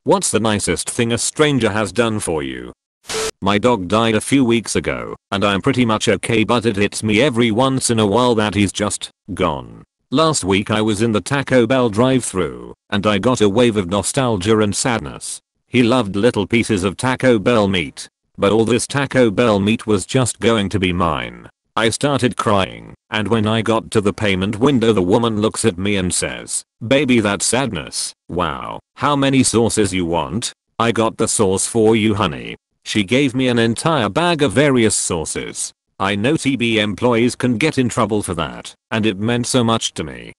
What's the nicest thing a stranger has done for you? My dog died a few weeks ago, and I'm pretty much okay, but it hits me every once in a while that he's just gone. Last week I was in the Taco Bell drive-thru, and I got a wave of nostalgia and sadness. He loved little pieces of Taco Bell meat, but all this Taco Bell meat was just going to be mine. I started crying, and when I got to the payment window the woman looks at me and says, "Baby, that's sadness. Wow, how many sauces you want? I got the sauce for you, honey." She gave me an entire bag of various sauces. I know TB employees can get in trouble for that, and it meant so much to me.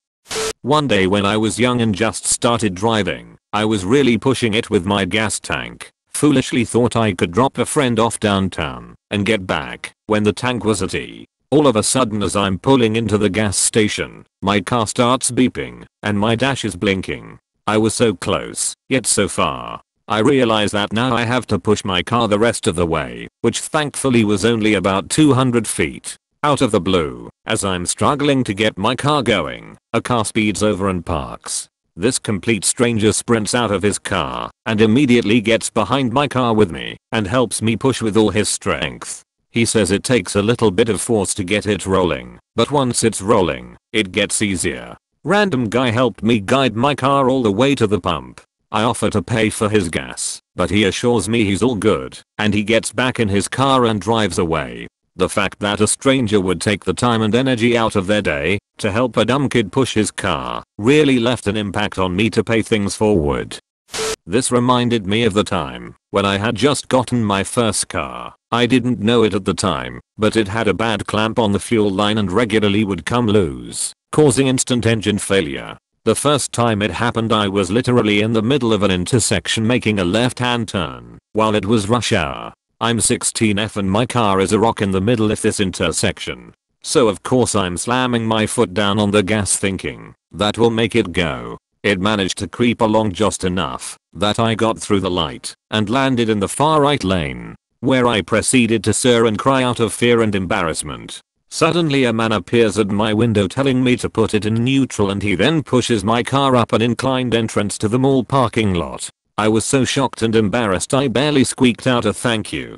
One day when I was young and just started driving, I was really pushing it with my gas tank. Foolishly thought I could drop a friend off downtown and get back when the tank was at E. All of a sudden as I'm pulling into the gas station, my car starts beeping and my dash is blinking. I was so close, yet so far. I realize that now I have to push my car the rest of the way, which thankfully was only about 200 feet. Out of the blue, as I'm struggling to get my car going, a car speeds over and parks. This complete stranger sprints out of his car and immediately gets behind my car with me and helps me push with all his strength. He says it takes a little bit of force to get it rolling, but once it's rolling, it gets easier. Random guy helped me guide my car all the way to the pump. I offer to pay for his gas, but he assures me he's all good, and he gets back in his car and drives away. The fact that a stranger would take the time and energy out of their day to help a dumb kid push his car really left an impact on me to pay things forward. This reminded me of the time when I had just gotten my first car. I didn't know it at the time, but it had a bad clamp on the fuel line and regularly would come loose, causing instant engine failure. The first time it happened I was literally in the middle of an intersection making a left-hand turn while it was rush hour. I'm 16F and my car is a rock in the middle of this intersection. So of course I'm slamming my foot down on the gas thinking that will make it go. It managed to creep along just enough that I got through the light and landed in the far right lane, where I proceeded to stir and cry out of fear and embarrassment. Suddenly a man appears at my window telling me to put it in neutral, and he then pushes my car up an inclined entrance to the mall parking lot. I was so shocked and embarrassed I barely squeaked out a thank you.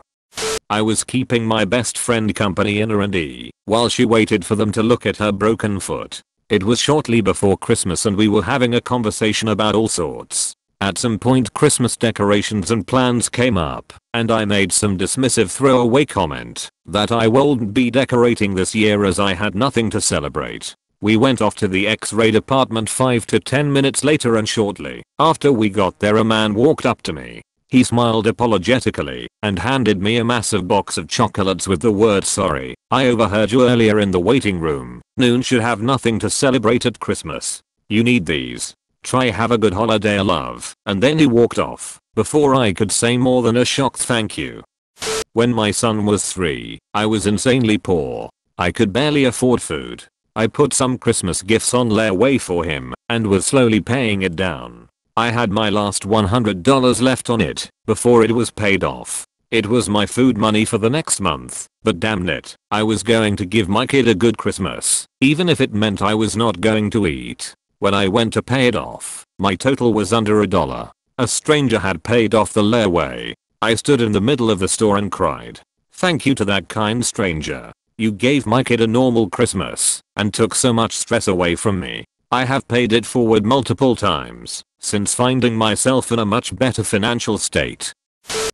I was keeping my best friend company in R&D while she waited for them to look at her broken foot. It was shortly before Christmas and we were having a conversation about all sorts. At some point Christmas decorations and plans came up, and I made some dismissive throwaway comment that I wouldn't be decorating this year as I had nothing to celebrate. We went off to the X-ray department 5 to 10 minutes later, and shortly after we got there a man walked up to me. He smiled apologetically and handed me a massive box of chocolates with the word "Sorry, I overheard you earlier in the waiting room. Noon should have nothing to celebrate at Christmas. You need these. Try, have a good holiday, love." And then he walked off before I could say more than a shocked thank you. When my son was 3, I was insanely poor. I could barely afford food. I put some Christmas gifts on layaway for him and was slowly paying it down. I had my last $100 left on it before it was paid off. It was my food money for the next month, but damn it, I was going to give my kid a good Christmas, even if it meant I was not going to eat. When I went to pay it off, my total was under $1. A stranger had paid off the layaway. I stood in the middle of the store and cried. Thank you to that kind stranger. You gave my kid a normal Christmas and took so much stress away from me. I have paid it forward multiple times since finding myself in a much better financial state.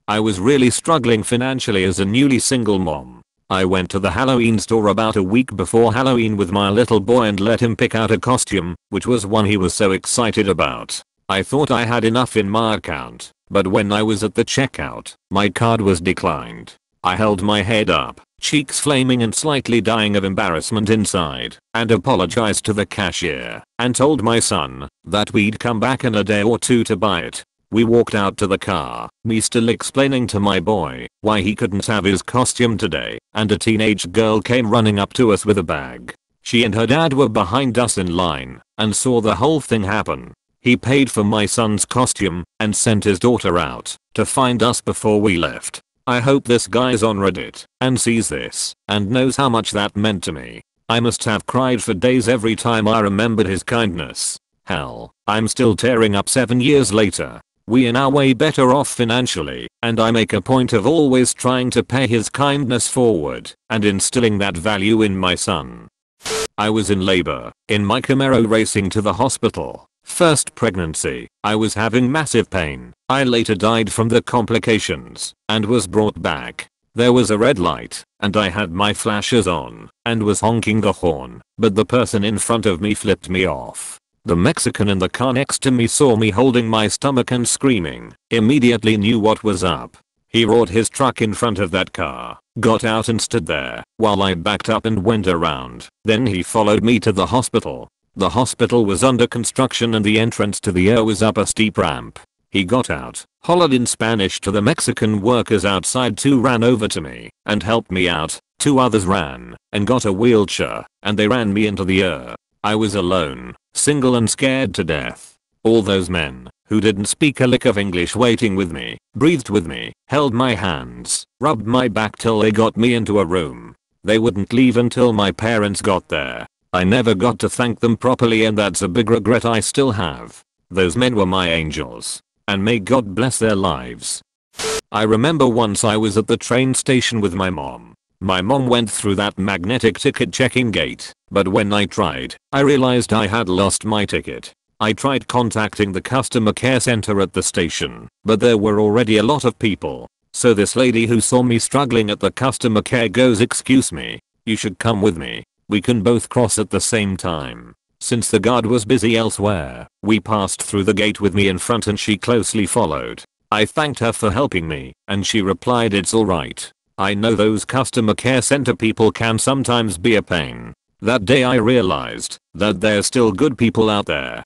I was really struggling financially as a newly single mom. I went to the Halloween store about a week before Halloween with my little boy and let him pick out a costume, which was one he was so excited about. I thought I had enough in my account, but when I was at the checkout, my card was declined. I held my head up, cheeks flaming and slightly dying of embarrassment inside, and apologized to the cashier and told my son that we'd come back in a day or two to buy it. We walked out to the car, me still explaining to my boy why he couldn't have his costume today, and a teenage girl came running up to us with a bag. She and her dad were behind us in line and saw the whole thing happen. He paid for my son's costume and sent his daughter out to find us before we left. I hope this guy's on Reddit and sees this and knows how much that meant to me. I must have cried for days every time I remembered his kindness. Hell, I'm still tearing up 7 years later. We are now way better off financially, and I make a point of always trying to pay his kindness forward and instilling that value in my son. I was in labor, in my Camaro racing to the hospital. First pregnancy, I was having massive pain. I later died from the complications and was brought back. There was a red light, and I had my flashers on and was honking the horn, but the person in front of me flipped me off. The Mexican in the car next to me saw me holding my stomach and screaming, immediately knew what was up. He roared his truck in front of that car, got out and stood there while I backed up and went around. Then he followed me to the hospital. The hospital was under construction and the entrance to the ER was up a steep ramp. He got out, hollered in Spanish to the Mexican workers outside. 2 ran over to me and helped me out. 2 others ran and got a wheelchair and they ran me into the ER. I was alone, single and scared to death. All those men, who didn't speak a lick of English, waiting with me, breathed with me, held my hands, rubbed my back till they got me into a room. They wouldn't leave until my parents got there. I never got to thank them properly, and that's a big regret I still have. Those men were my angels, and may God bless their lives. I remember once I was at the train station with my mom. My mom went through that magnetic ticket checking gate, but when I tried, I realized I had lost my ticket. I tried contacting the customer care center at the station, but there were already a lot of people. So this lady who saw me struggling at the customer care goes, "Excuse me, you should come with me. We can both cross at the same time." Since the guard was busy elsewhere, we passed through the gate with me in front and she closely followed. I thanked her for helping me, and she replied, "It's alright. I know those customer care center people can sometimes be a pain." That day I realized that there's still good people out there.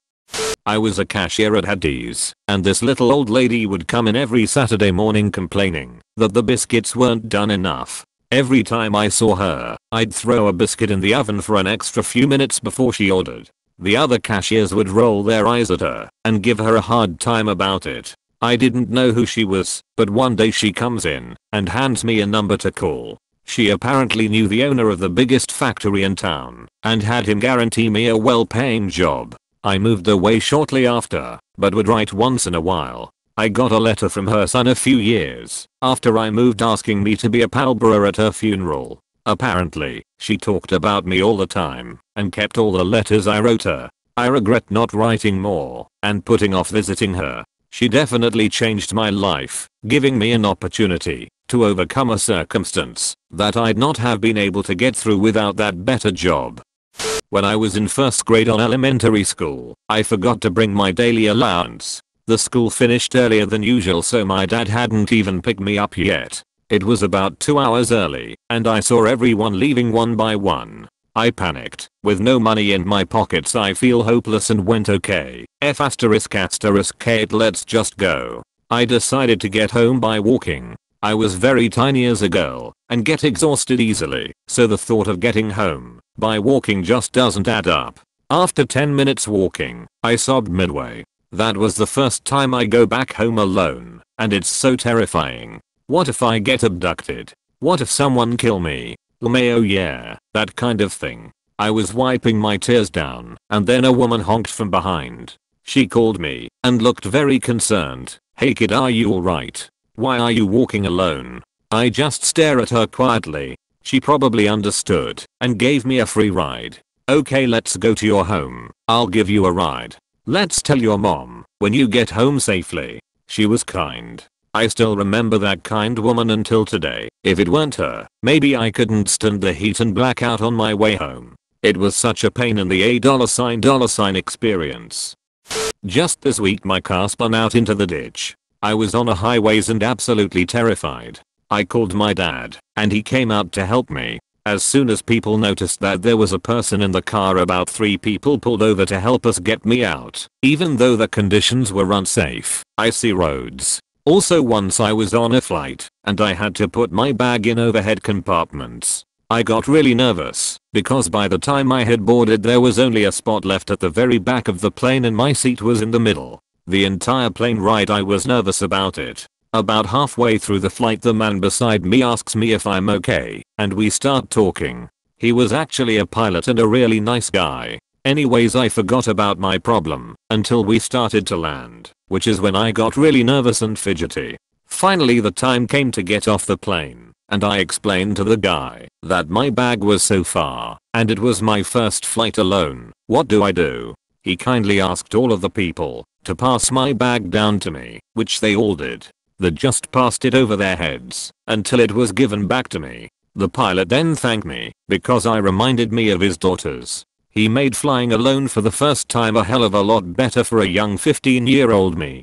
I was a cashier at Hardee's, and this little old lady would come in every Saturday morning complaining that the biscuits weren't done enough. Every time I saw her, I'd throw a biscuit in the oven for an extra few minutes before she ordered. The other cashiers would roll their eyes at her and give her a hard time about it. I didn't know who she was, but one day she comes in and hands me a number to call. She apparently knew the owner of the biggest factory in town and had him guarantee me a well-paying job. I moved away shortly after, but would write once in a while. I got a letter from her son a few years after I moved asking me to be a pallbearer at her funeral. Apparently, she talked about me all the time and kept all the letters I wrote her. I regret not writing more and putting off visiting her. She definitely changed my life, giving me an opportunity to overcome a circumstance that I'd not have been able to get through without that better job. When I was in first grade on elementary school, I forgot to bring my daily allowance. The school finished earlier than usual, so my dad hadn't even picked me up yet. It was about 2 hours early, and I saw everyone leaving one by one. I panicked. With no money in my pockets, I feel hopeless and went, "Okay, F***Kate, let's just go." I decided to get home by walking. I was very tiny as a girl and get exhausted easily, so the thought of getting home by walking just doesn't add up. After 10 minutes walking, I sobbed midway. That was the first time I go back home alone, and it's so terrifying. What if I get abducted? What if someone kill me? Oh yeah, that kind of thing. I was wiping my tears down, and then a woman honked from behind. She called me and looked very concerned. "Hey kid, are you alright? Why are you walking alone?" I just stare at her quietly. She probably understood and gave me a free ride. "Okay, let's go to your home. I'll give you a ride. Let's tell your mom when you get home safely." She was kind. I still remember that kind woman until today. If it weren't her, maybe I couldn't stand the heat and black out on my way home. It was such a pain in the $$ experience. Just this week my car spun out into the ditch. I was on a highways and absolutely terrified. I called my dad, and he came out to help me. As soon as people noticed that there was a person in the car, about 3 people pulled over to help us get me out. Even though the conditions were unsafe, icy roads. Also once I was on a flight, and I had to put my bag in overhead compartments. I got really nervous, because by the time I had boarded there was only a spot left at the very back of the plane and my seat was in the middle. The entire plane ride I was nervous about it. About halfway through the flight the man beside me asks me if I'm okay, and we start talking. He was actually a pilot and a really nice guy. Anyways, I forgot about my problem until we started to land, which is when I got really nervous and fidgety. Finally the time came to get off the plane, and I explained to the guy that my bag was so far, and it was my first flight alone. What do I do? He kindly asked all of the people to pass my bag down to me, which they all did. They just passed it over their heads until it was given back to me. The pilot then thanked me because I reminded me of his daughters. He made flying alone for the first time a hell of a lot better for a young 15-year-old me.